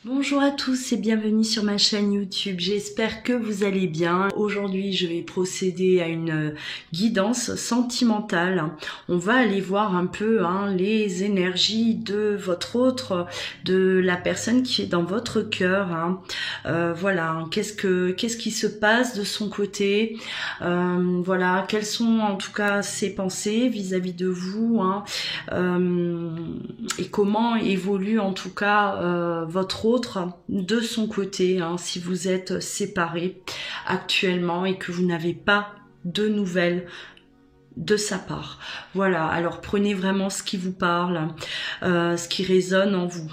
Bonjour à tous et bienvenue sur ma chaîne YouTube, j'espère que vous allez bien. Aujourd'hui je vais procéder à une guidance sentimentale. On va aller voir un peu les énergies de votre autre, de la personne qui est dans votre cœur. Voilà, qu'est-ce qui se passe de son côté, voilà, quelles sont en tout cas ses pensées vis-à-vis de vous, et comment évolue en tout cas votre autre de son côté, si vous êtes séparés actuellement et que vous n'avez pas de nouvelles de sa part. Voilà, alors prenez vraiment ce qui vous parle, ce qui résonne en vous,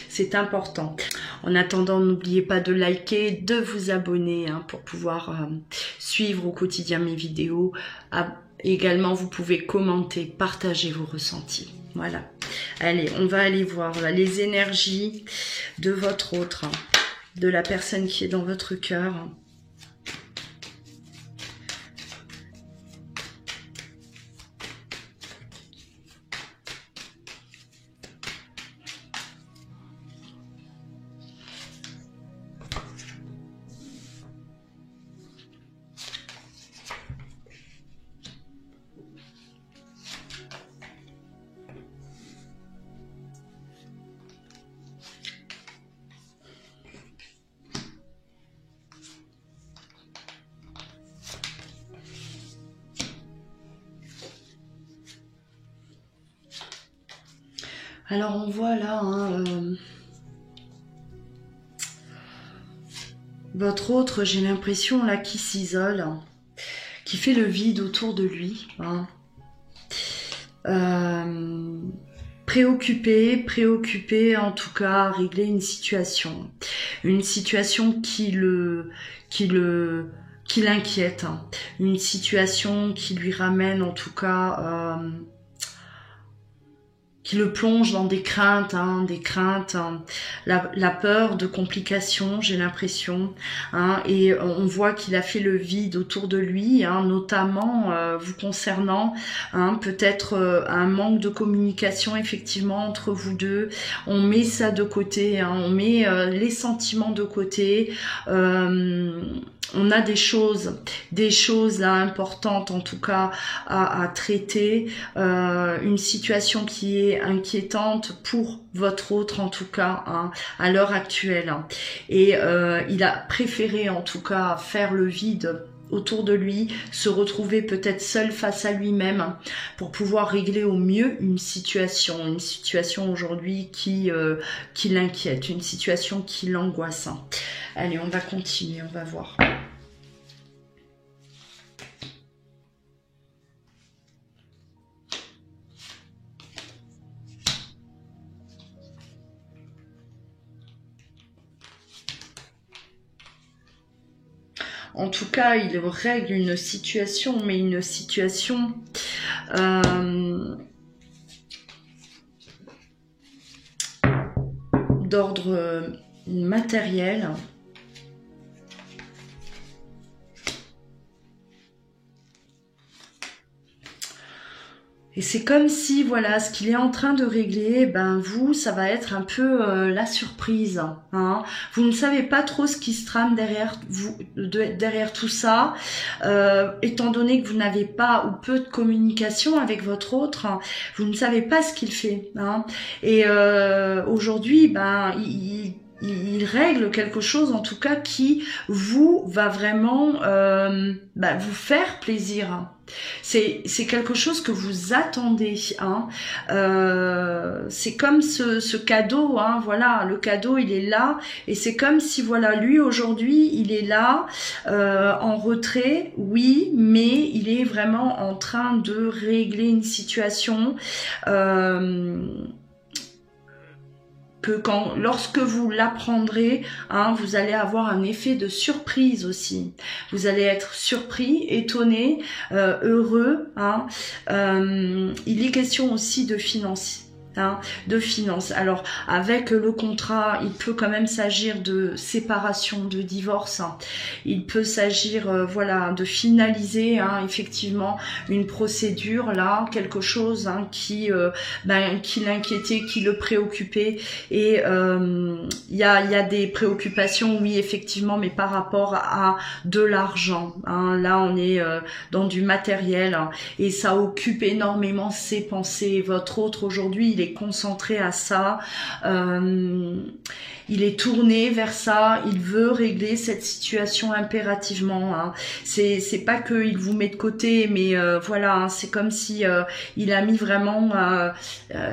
c'est important. En attendant, n'oubliez pas de liker, de vous abonner pour pouvoir suivre au quotidien mes vidéos. Également, vous pouvez commenter, partager vos ressentis. Voilà. Allez, on va aller voir les énergies de votre autre, de la personne qui est dans votre cœur. Alors on voit là votre autre, j'ai l'impression là qui s'isole, qui fait le vide autour de lui, préoccupé en tout cas à régler une situation qui l'inquiète, une situation qui lui ramène en tout cas qui le plonge dans des craintes, la peur de complications, j'ai l'impression, et on voit qu'il a fait le vide autour de lui, notamment vous concernant, peut-être un manque de communication effectivement entre vous deux. On met ça de côté, on met les sentiments de côté. On a des choses là importantes en tout cas à traiter, une situation qui est inquiétante pour votre autre en tout cas à l'heure actuelle, et il a préféré en tout cas faire le vide autour de lui, se retrouver peut-être seul face à lui-même pour pouvoir régler au mieux une situation aujourd'hui qui l'inquiète, une situation qui l'angoisse. Allez, on va continuer, on va voir. En tout cas, il règle une situation, mais une situation d'ordre matériel. Et c'est comme si, voilà, ce qu'il est en train de régler, vous, ça va être un peu la surprise. Vous ne savez pas trop ce qui se trame derrière vous, derrière tout ça, étant donné que vous n'avez pas ou peu de communication avec votre autre, vous ne savez pas ce qu'il fait. Et aujourd'hui, il règle quelque chose en tout cas qui vous va vraiment vous faire plaisir. C'est quelque chose que vous attendez, c'est comme ce cadeau, voilà, le cadeau il est là, et c'est comme si voilà, lui aujourd'hui il est là en retrait, oui, mais il est vraiment en train de régler une situation que lorsque vous l'apprendrez, vous allez avoir un effet de surprise aussi. Vous allez être surpris, étonné, heureux. Il est question aussi de finances. Hein, de finances. Alors avec le contrat, il peut quand même s'agir de séparation, de divorce. Hein. Il peut s'agir, voilà, de finaliser hein, effectivement une procédure là, quelque chose hein, qui l'inquiétait, qui le préoccupait. Et il y a des préoccupations, oui effectivement, mais par rapport à de l'argent. Hein. Là, on est dans du matériel hein, et ça occupe énormément ses pensées. Votre autre aujourd'hui, il est concentré à ça, il est tourné vers ça, il veut régler cette situation impérativement. Hein. C'est pas que il vous met de côté, mais voilà, hein, c'est comme si il a mis vraiment,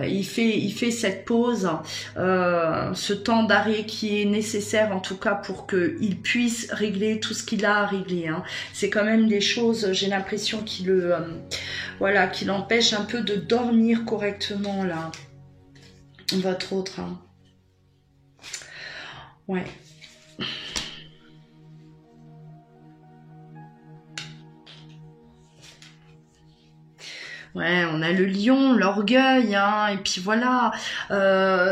il fait cette pause, ce temps d'arrêt qui est nécessaire en tout cas pour que il puisse régler tout ce qu'il a à régler. Hein. C'est quand même des choses, j'ai l'impression qu'il voilà, qui l'empêche un peu de dormir correctement là. Votre autre. Hein. Ouais. Ouais, on a le lion, l'orgueil, hein, et puis voilà,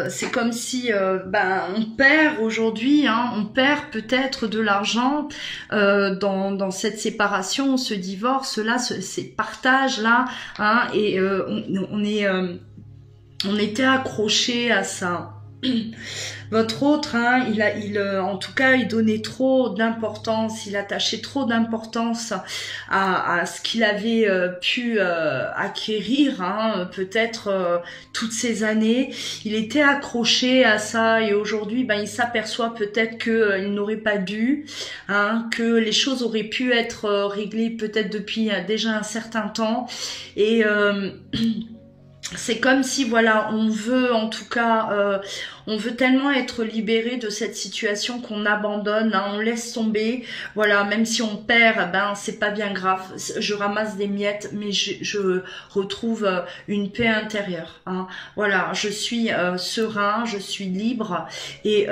c'est comme si, on perd aujourd'hui, hein, on perd peut-être de l'argent dans cette séparation, ce divorce là, ces partages là, hein, et on était accroché à ça. Votre autre, hein, en tout cas, il donnait trop d'importance, il attachait trop d'importance à ce qu'il avait pu acquérir, hein, peut-être toutes ces années. Il était accroché à ça et aujourd'hui, il s'aperçoit peut-être qu'il n'aurait pas dû, hein, que les choses auraient pu être réglées peut-être depuis déjà un certain temps et c'est comme si voilà, on veut en tout cas, on veut tellement être libéré de cette situation qu'on abandonne, hein, on laisse tomber. Voilà, même si on perd, c'est pas bien grave. Je ramasse des miettes, mais je retrouve une paix intérieure. Hein. Voilà, je suis serein, je suis libre et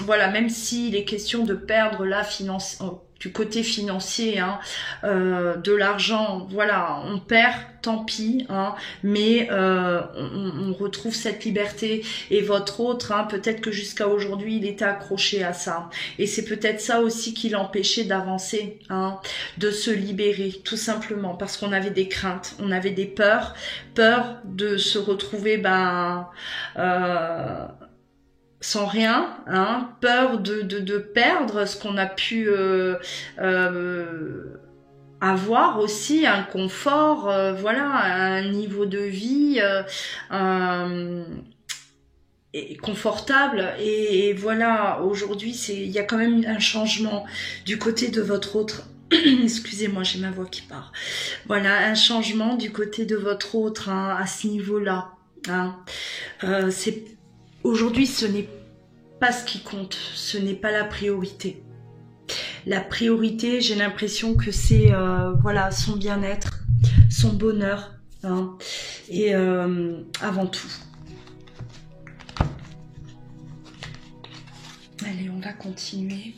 voilà, même s'il est question de perdre la finance. Du côté financier, hein, de l'argent, voilà, on perd, tant pis, hein, mais on retrouve cette liberté. Et votre autre, hein, peut-être que jusqu'à aujourd'hui, il était accroché à ça. Et c'est peut-être ça aussi qui l'empêchait d'avancer, hein, de se libérer, tout simplement, parce qu'on avait des craintes, on avait des peurs de se retrouver, sans rien, hein, peur de perdre ce qu'on a pu avoir aussi, un confort, voilà, un niveau de vie confortable et voilà, aujourd'hui il y a quand même un changement du côté de votre autre. Excusez-moi, j'ai ma voix qui part. Voilà, un changement du côté de votre autre, hein, à ce niveau-là. Hein. C'est aujourd'hui, ce n'est pas ce qui compte, ce n'est pas la priorité. La priorité, j'ai l'impression que c'est voilà, son bien-être, son bonheur, hein, et avant tout. Allez, on va continuer.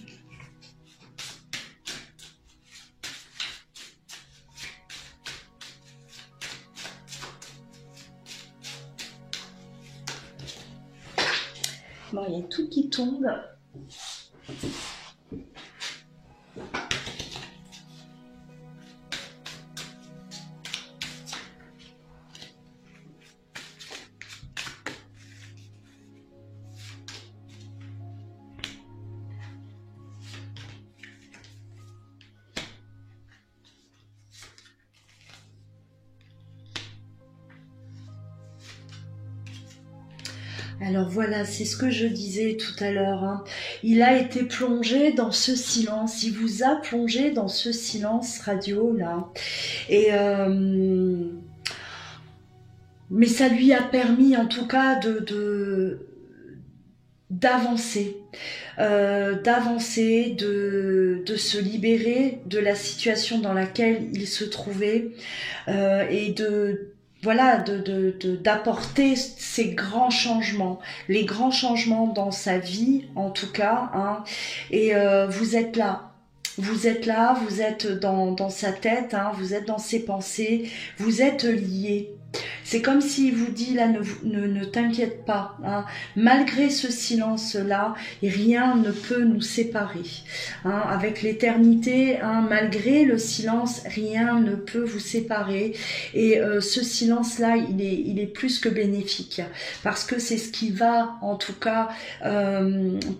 Bon, il y a tout qui tombe. Alors voilà, c'est ce que je disais tout à l'heure. Hein. Il a été plongé dans ce silence. Il vous a plongé dans ce silence radio là. Et mais ça lui a permis en tout cas d'avancer, de se libérer de la situation dans laquelle il se trouvait et d'apporter ces grands changements, les grands changements dans sa vie en tout cas, hein, et vous êtes là, vous êtes dans sa tête, hein, vous êtes dans ses pensées, vous êtes liés. C'est comme s'il vous dit là, ne t'inquiète pas, hein. Malgré ce silence-là, rien ne peut nous séparer. Hein. Avec l'éternité, hein, malgré le silence, rien ne peut vous séparer. Et ce silence-là, il est plus que bénéfique, parce que c'est ce qui va, en tout cas,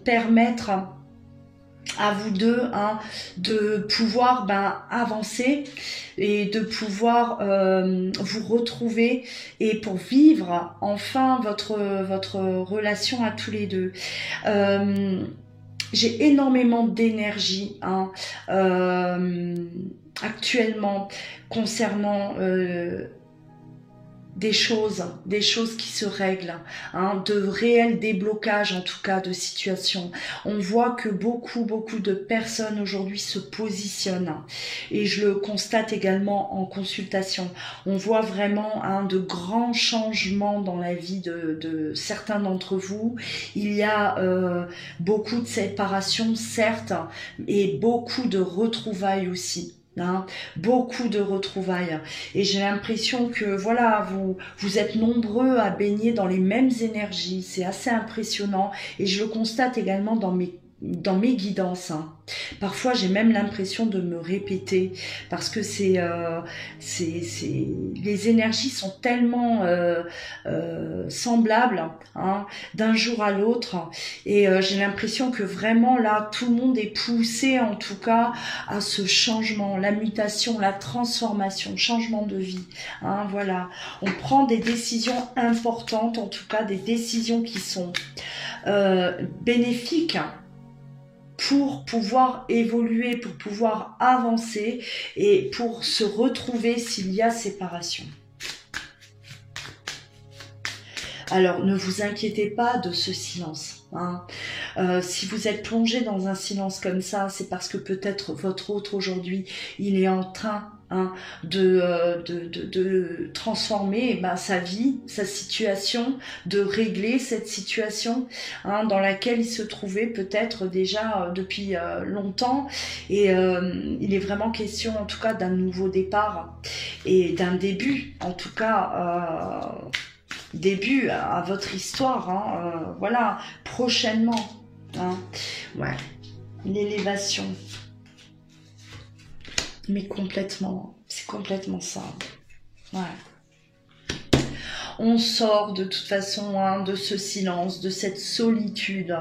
permettre à vous deux, hein, de pouvoir avancer et de pouvoir vous retrouver et pour vivre enfin votre relation à tous les deux. J'ai énormément d'énergie, hein, actuellement concernant des choses qui se règlent, hein, de réels déblocages en tout cas de situations. On voit que beaucoup de personnes aujourd'hui se positionnent, et je le constate également en consultation. On voit vraiment de grands changements dans la vie de certains d'entre vous. Il y a beaucoup de séparations certes, et beaucoup de retrouvailles aussi. Hein, beaucoup de retrouvailles, et j'ai l'impression que voilà, vous êtes nombreux à baigner dans les mêmes énergies. C'est assez impressionnant, et je le constate également dans mes guidances, hein. Parfois j'ai même l'impression de me répéter, parce que les énergies sont tellement semblables, hein, d'un jour à l'autre, et j'ai l'impression que vraiment là tout le monde est poussé en tout cas à ce changement, la mutation, la transformation, changement de vie, hein, voilà. On prend des décisions importantes, en tout cas des décisions qui sont bénéfiques pour pouvoir évoluer, pour pouvoir avancer et pour se retrouver s'il y a séparation. Alors, ne vous inquiétez pas de ce silence, hein. Si vous êtes plongé dans un silence comme ça, c'est parce que peut-être votre autre aujourd'hui, il est en train, hein, de transformer sa vie, sa situation, de régler cette situation, hein, dans laquelle il se trouvait peut-être déjà depuis longtemps, et il est vraiment question en tout cas d'un nouveau départ et d'un début, en tout cas début à votre histoire, hein, voilà, prochainement, hein, ouais, l'élévation. Mais complètement, c'est complètement ça. Ouais. On sort de toute façon, hein, de ce silence, de cette solitude.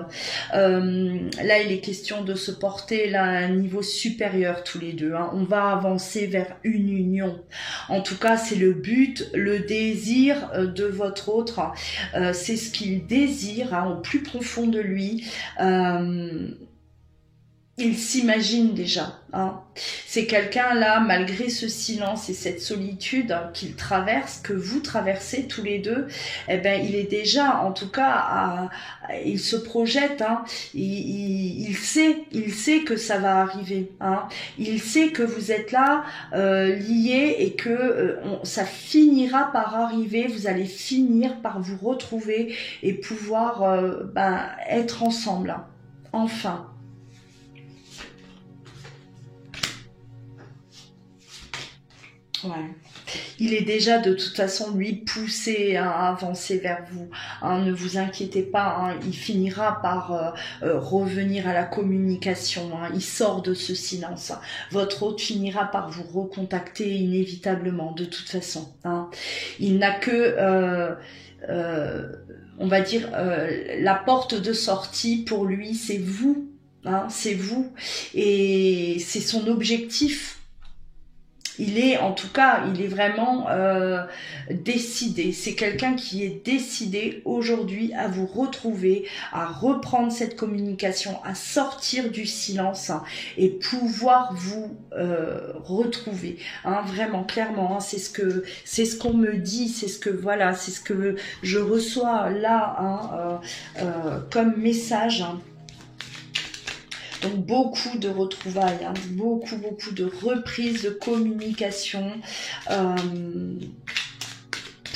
Là, il est question de se porter là, à un niveau supérieur tous les deux, hein. On va avancer vers une union. En tout cas, c'est le but, le désir de votre autre. C'est ce qu'il désire, hein, au plus profond de lui. Il s'imagine déjà, hein. C'est quelqu'un là, malgré ce silence et cette solitude qu'il traverse, que vous traversez tous les deux, eh ben il est déjà, en tout cas, il se projette, hein. Il sait que ça va arriver, hein. Il sait que vous êtes là, liés, et que ça finira par arriver. Vous allez finir par vous retrouver et pouvoir être ensemble, hein. Enfin. Ouais. Il est déjà de toute façon lui poussé, hein, à avancer vers vous, hein, ne vous inquiétez pas, hein, il finira par revenir à la communication, hein, il sort de ce silence, hein. Votre hôte finira par vous recontacter inévitablement de toute façon, hein. Il n'a que on va dire la porte de sortie pour lui, c'est vous, hein, c'est vous, et c'est son objectif. Il est, en tout cas, il est vraiment décidé. C'est quelqu'un qui est décidé aujourd'hui à vous retrouver, à reprendre cette communication, à sortir du silence, hein, et pouvoir vous retrouver. Hein, vraiment, clairement, hein, c'est ce qu'on me dit, c'est ce que voilà, c'est ce que je reçois là, hein, comme message. Hein. Donc beaucoup de retrouvailles, hein, beaucoup de reprises de communication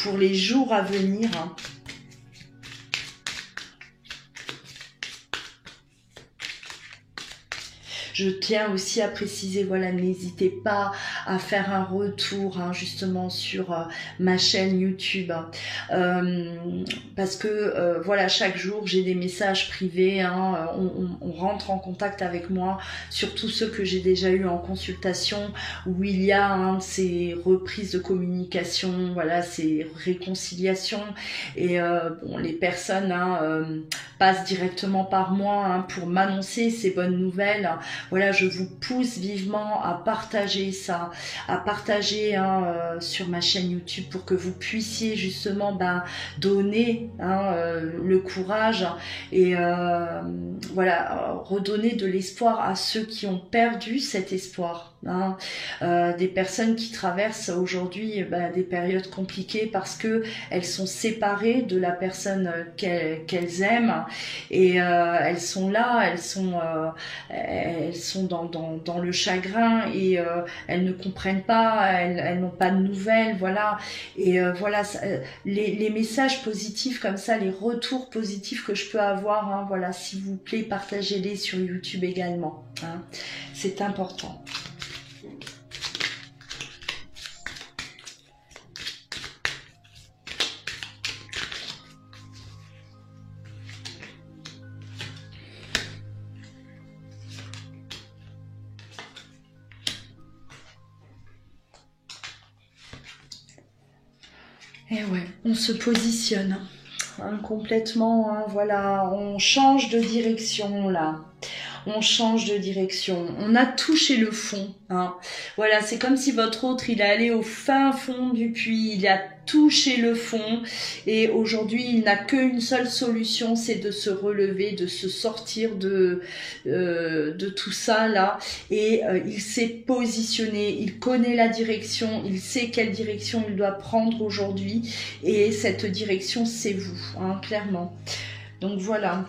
pour les jours à venir. Hein. Je tiens aussi à préciser, voilà, n'hésitez pas à faire un retour hein, justement sur ma chaîne YouTube parce que voilà, chaque jour j'ai des messages privés, hein, on rentre en contact avec moi, surtout ceux que j'ai déjà eu en consultation où il y a hein, ces reprises de communication, voilà, ces réconciliations et bon, les personnes hein, passent directement par moi hein, pour m'annoncer ces bonnes nouvelles. Voilà, je vous pousse vivement à partager ça, à partager hein, sur ma chaîne YouTube pour que vous puissiez justement ben, donner hein, le courage et voilà, redonner de l'espoir à ceux qui ont perdu cet espoir. Hein. Des personnes qui traversent aujourd'hui ben, des périodes compliquées parce que elles sont séparées de la personne qu'elles aiment et elles sont là, elles sont dans le chagrin et elles ne comprennent pas, elles n'ont pas de nouvelles, voilà. Et voilà, les messages positifs comme ça, les retours positifs que je peux avoir, hein, voilà, s'il vous plaît, partagez-les sur YouTube également. Hein. C'est important. Et ouais, on se positionne hein, complètement, hein, voilà, on change de direction là. On change de direction, on a touché le fond. Hein. Voilà, c'est comme si votre autre, il est allé au fin fond du puits, il a touché le fond et aujourd'hui, il n'a qu'une seule solution, c'est de se relever, de se sortir de tout ça là et il s'est positionné, il connaît la direction, il sait quelle direction il doit prendre aujourd'hui et cette direction, c'est vous, hein, clairement. Donc voilà,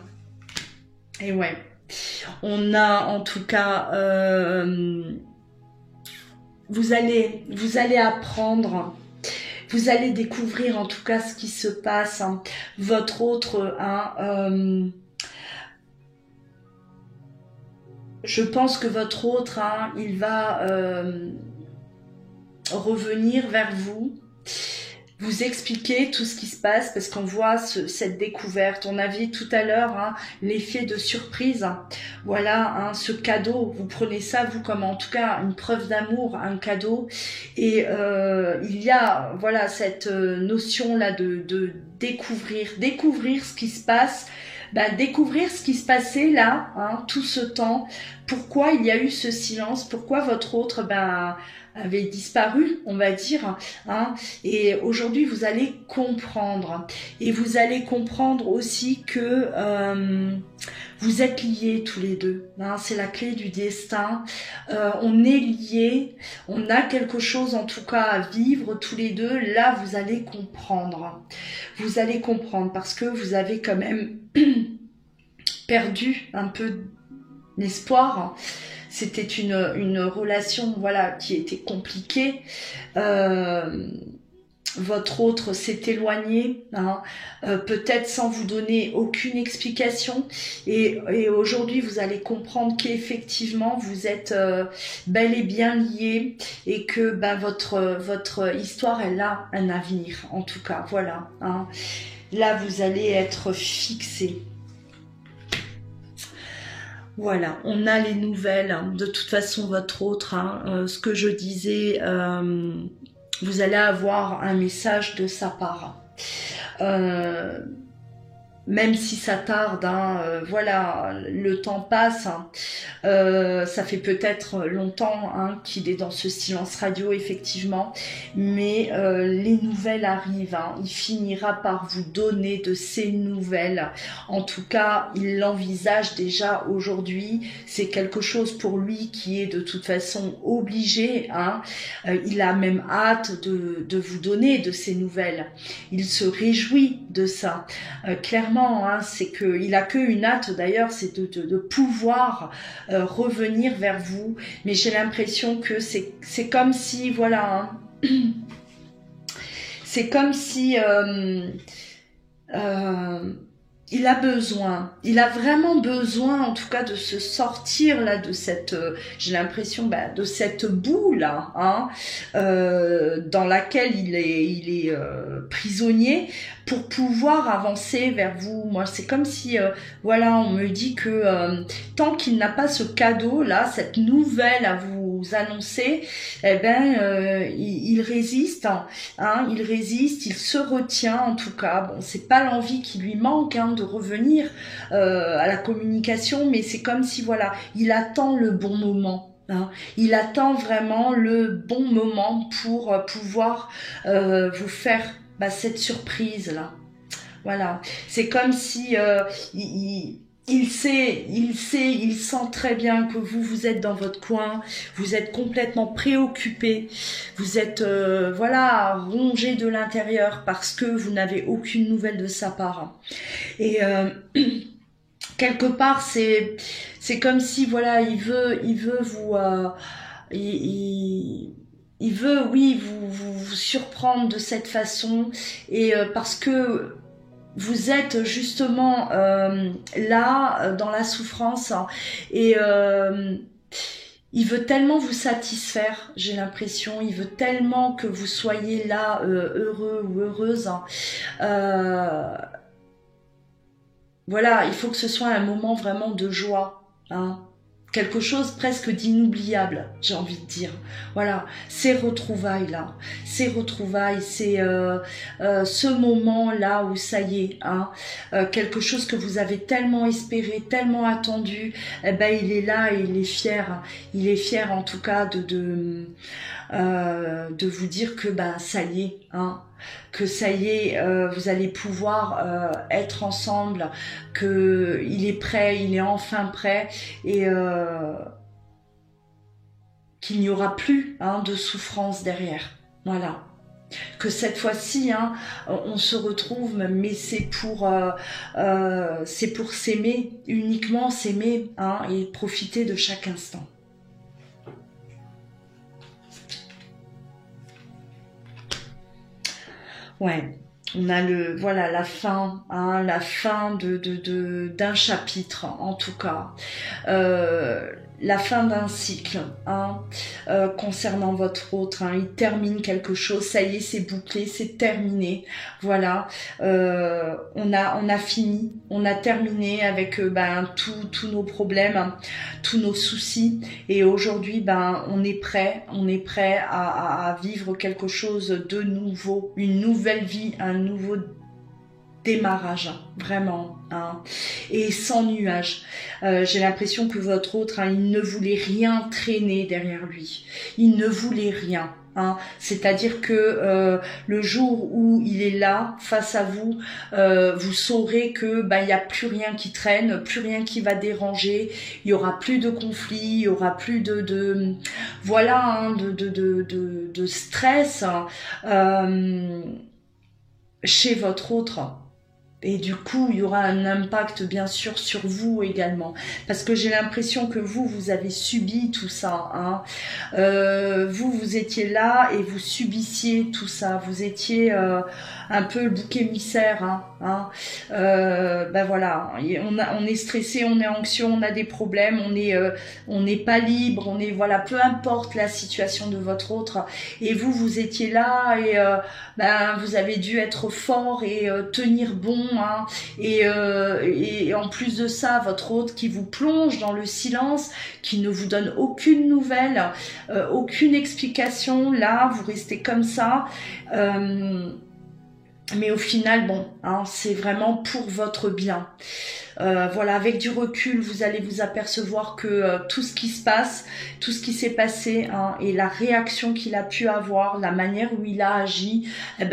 et ouais. On a en tout cas, vous allez apprendre, vous allez découvrir en tout cas ce qui se passe. Hein. Votre autre, hein, je pense que votre autre, hein, il va revenir vers vous. Vous expliquer tout ce qui se passe parce qu'on voit cette découverte. On a vu tout à l'heure hein, l'effet de surprise. Voilà, hein, ce cadeau. Vous prenez ça, vous, comme en tout cas une preuve d'amour, un cadeau. Et il y a voilà cette notion-là de découvrir ce qui se passe. Ben, découvrir ce qui se passait là, hein, tout ce temps. Pourquoi il y a eu ce silence? Pourquoi votre autre avait disparu, on va dire, hein, et aujourd'hui vous allez comprendre, et vous allez comprendre aussi que vous êtes liés tous les deux, hein, c'est la clé du destin, on est liés, on a quelque chose en tout cas à vivre tous les deux, là vous allez comprendre parce que vous avez quand même perdu un peu l'espoir. C'était une relation voilà qui était compliquée. Votre autre s'est éloigné, hein, peut-être sans vous donner aucune explication. Et aujourd'hui, vous allez comprendre qu'effectivement, vous êtes bel et bien liés et que votre histoire, elle a un avenir, en tout cas. Voilà. Hein. Là, vous allez être fixés. Voilà, on a les nouvelles. De toute façon, votre autre, hein, ce que je disais, vous allez avoir un message de sa part. Même si ça tarde, hein, voilà, le temps passe. Hein, ça fait peut-être longtemps hein, qu'il est dans ce silence radio, effectivement. Mais les nouvelles arrivent. Hein, il finira par vous donner de ces nouvelles. En tout cas, il l'envisage déjà aujourd'hui. C'est quelque chose pour lui qui est de toute façon obligé. Hein, il a même hâte de vous donner de ces nouvelles. Il se réjouit de ça. Clairement, hein, c'est qu'il a qu'une hâte d'ailleurs, c'est de pouvoir revenir vers vous. Mais j'ai l'impression que c'est comme si, voilà, hein, c'est comme si il a vraiment besoin, en tout cas, de se sortir là de cette, j'ai l'impression, de cette boue là, hein, dans laquelle il est prisonnier, pour pouvoir avancer vers vous. Moi, c'est comme si, voilà, on me dit que tant qu'il n'a pas ce cadeau là, cette nouvelle à vous annoncer, eh ben, il résiste, hein, il résiste, il se retient en tout cas. Bon, c'est pas l'envie qui lui manque, hein, de revenir à la communication, mais c'est comme si, voilà, il attend le bon moment. Hein. Il attend vraiment le bon moment pour pouvoir vous faire cette surprise là. Voilà, c'est comme si il sent très bien que vous êtes dans votre coin, vous êtes complètement préoccupé, vous êtes voilà, rongé de l'intérieur parce que vous n'avez aucune nouvelle de sa part. Et quelque part, c'est comme si, voilà, il veut vous il veut, oui, vous surprendre de cette façon, et parce que vous êtes justement là, dans la souffrance, hein, et il veut tellement vous satisfaire, j'ai l'impression, il veut tellement que vous soyez là, heureux ou heureuse. Voilà, il faut que ce soit un moment vraiment de joie, hein. Quelque chose presque d'inoubliable, j'ai envie de dire. Voilà, ces retrouvailles-là, ces retrouvailles, c'est ce moment-là où ça y est, hein, quelque chose que vous avez tellement espéré, tellement attendu, eh ben il est là et il est fier en tout cas de vous dire que ça y est, hein, que ça y est, vous allez pouvoir être ensemble, que il est prêt, il est enfin prêt, et qu'il n'y aura plus, hein, de souffrance derrière. Voilà. Que cette fois-ci, hein, on se retrouve, mais c'est pour s'aimer, uniquement s'aimer, hein, et profiter de chaque instant. Ouais, on a voilà, la fin, hein, la fin d'un chapitre, en tout cas, la fin d'un cycle, hein, concernant votre autre, hein, il termine quelque chose, ça y est, c'est bouclé, c'est terminé, voilà, on a fini, on a terminé avec tous nos problèmes, hein, tous nos soucis, et aujourd'hui, on est prêt à vivre quelque chose de nouveau, une nouvelle vie, un nouveau démarrage, vraiment, hein, et sans nuage. J'ai l'impression que votre autre, hein, il ne voulait rien traîner derrière lui, il ne voulait rien. Hein, c'est-à-dire que le jour où il est là face à vous, vous saurez que il y a plus rien qui traîne, plus rien qui va déranger, il y aura plus de conflits, il y aura plus de voilà, hein, de stress, chez votre autre. Et du coup, il y aura un impact, bien sûr, sur vous également. Parce que j'ai l'impression que vous avez subi tout ça. Hein. Vous étiez là et vous subissiez tout ça. Vous étiez un peu le bouc émissaire. Hein. Voilà, on est stressé, on est anxieux, on a des problèmes, on n'est pas libre, on est, voilà, peu importe la situation de votre autre. Et vous étiez là et vous avez dû être fort et tenir bon. Hein, et en plus de ça, votre autre qui vous plonge dans le silence, qui ne vous donne aucune nouvelle, aucune explication, là vous restez comme ça, mais au final, bon, hein, c'est vraiment pour votre bien. Voilà, avec du recul, vous allez vous apercevoir que tout ce qui se passe, tout ce qui s'est passé, hein, et la réaction qu'il a pu avoir, la manière où il a agi,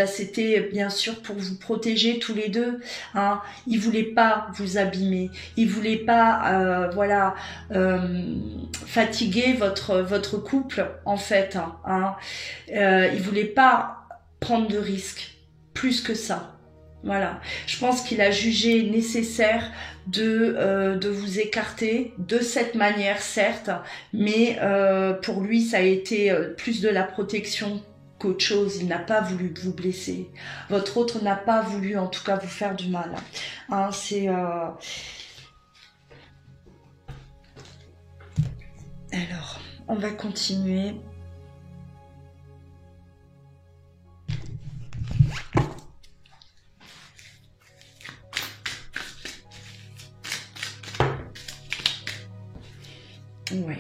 c'était bien sûr pour vous protéger tous les deux. Hein. Il voulait pas vous abîmer, il voulait pas, fatiguer votre couple en fait. Hein. Il voulait pas prendre de risques, plus que ça. Voilà, je pense qu'il a jugé nécessaire de vous écarter de cette manière, certes, mais pour lui, ça a été plus de la protection qu'autre chose. Il n'a pas voulu vous blesser. Votre autre n'a pas voulu, en tout cas, vous faire du mal. Hein, c'est... Alors, on va continuer. Ouais.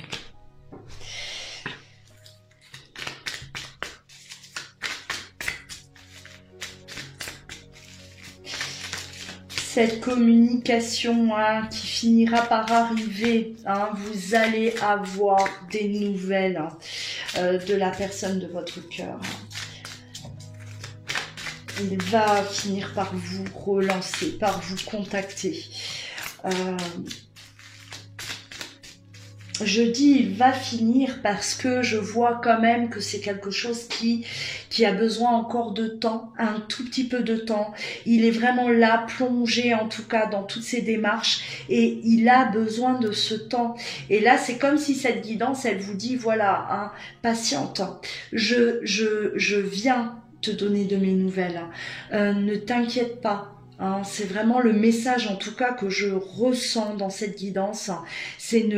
Cette communication hein, qui finira par arriver, hein, vous allez avoir des nouvelles hein, de la personne de votre cœur. Il va finir par vous relancer, par vous contacter. Je dis il va finir parce que je vois quand même que c'est quelque chose qui a besoin encore de temps, un tout petit peu de temps. Il est vraiment là, plongé en tout cas dans toutes ces démarches et il a besoin de ce temps. Et là, c'est comme si cette guidance, elle vous dit, voilà, hein, patiente, je viens te donner de mes nouvelles. Ne t'inquiète pas. Hein, c'est vraiment le message en tout cas que je ressens dans cette guidance, c'est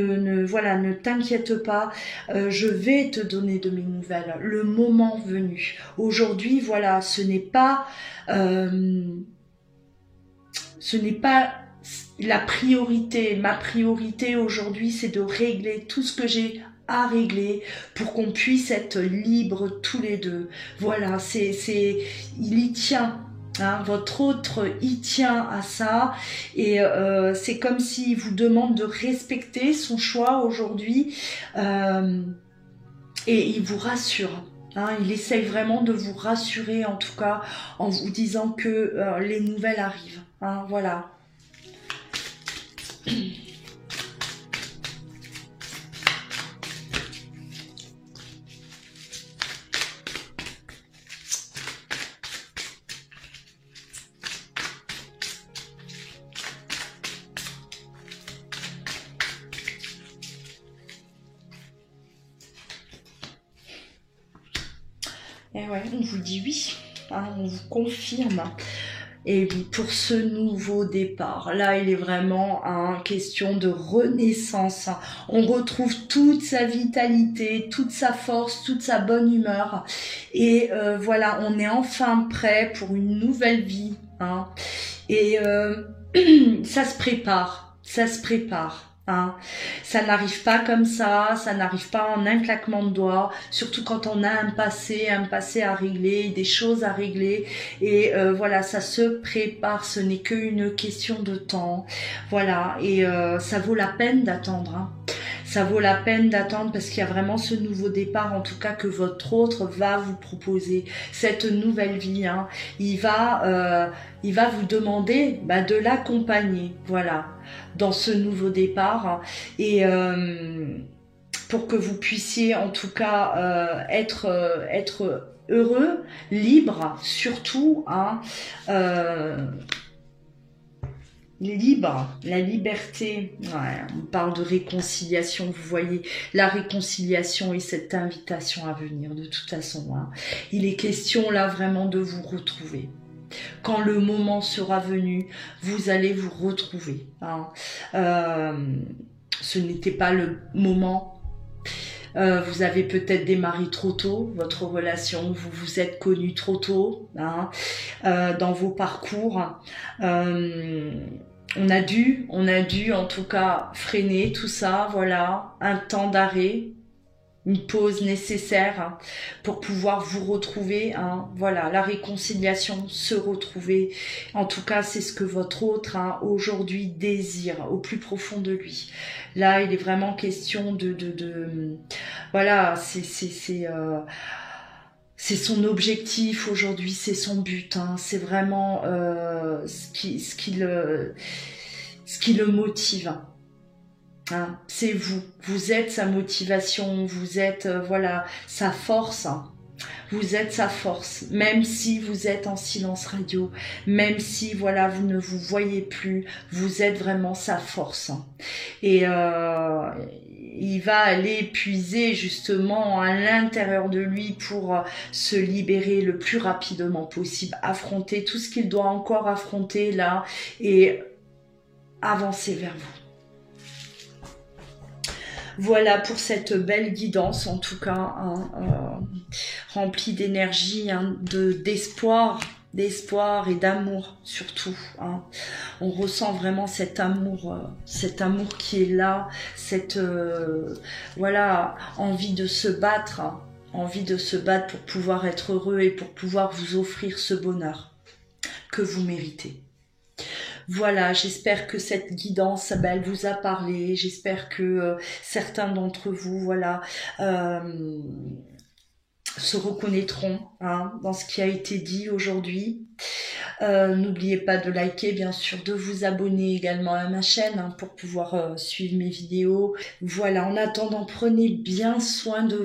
voilà, ne t'inquiète pas, je vais te donner de mes nouvelles, le moment venu. Aujourd'hui, voilà, ce n'est pas la priorité. Ma priorité aujourd'hui, c'est de régler tout ce que j'ai à régler pour qu'on puisse être libres tous les deux. Voilà, il y tient. Hein, votre autre y tient à ça et c'est comme s'il vous demande de respecter son choix aujourd'hui et il vous rassure. Hein, il essaye vraiment de vous rassurer en tout cas en vous disant que les nouvelles arrivent. Hein, voilà. Et ouais, on vous dit oui, hein, on vous confirme. Et pour ce nouveau départ, là, il est vraiment en question de renaissance. On retrouve toute sa vitalité, toute sa force, toute sa bonne humeur. Et voilà, on est enfin prêt pour une nouvelle vie. Hein. Et ça se prépare, ça se prépare. Hein. Ça n'arrive pas comme ça n'arrive pas en un claquement de doigts, surtout quand on a un passé à régler, des choses à régler et voilà, ça se prépare, ce n'est qu'une question de temps, voilà, et ça vaut la peine d'attendre, hein. Ça vaut la peine d'attendre parce qu'il y a vraiment ce nouveau départ, en tout cas que votre autre va vous proposer, cette nouvelle vie, hein. Il va vous demander de l'accompagner, voilà, dans ce nouveau départ et pour que vous puissiez en tout cas être heureux, libre, surtout, hein, libre, la liberté. Ouais, on parle de réconciliation, vous voyez, la réconciliation et cette invitation à venir de toute façon. Hein. Il est question là vraiment de vous retrouver. Quand le moment sera venu, vous allez vous retrouver. Hein. Ce n'était pas le moment. Vous avez peut-être démarré trop tôt votre relation, vous vous êtes connus trop tôt, hein, dans vos parcours. On a dû en tout cas freiner tout ça, voilà, un temps d'arrêt, une pause nécessaire pour pouvoir vous retrouver, hein, voilà, la réconciliation, se retrouver. En tout cas, c'est ce que votre autre hein, aujourd'hui désire au plus profond de lui. Là, il est vraiment question voilà, c'est son objectif aujourd'hui, c'est son but, hein, c'est vraiment ce qui le motive. Hein, c'est vous êtes sa motivation, vous êtes voilà sa force. Vous êtes sa force, même si vous êtes en silence radio, même si voilà vous ne vous voyez plus, vous êtes vraiment sa force. Et il va aller puiser justement à l'intérieur de lui pour se libérer le plus rapidement possible, affronter tout ce qu'il doit encore affronter là et avancer vers vous. Voilà pour cette belle guidance, en tout cas, hein, remplie d'énergie, hein, d'espoir et d'amour surtout. Hein. On ressent vraiment cet amour qui est là, cette voilà envie de se battre, hein, envie de se battre pour pouvoir être heureux et pour pouvoir vous offrir ce bonheur que vous méritez. Voilà, j'espère que cette guidance, elle vous a parlé. J'espère que certains d'entre vous, voilà, se reconnaîtront hein, dans ce qui a été dit aujourd'hui. N'oubliez pas de liker, bien sûr, de vous abonner également à ma chaîne hein, pour pouvoir suivre mes vidéos. Voilà, en attendant, prenez bien soin de vous.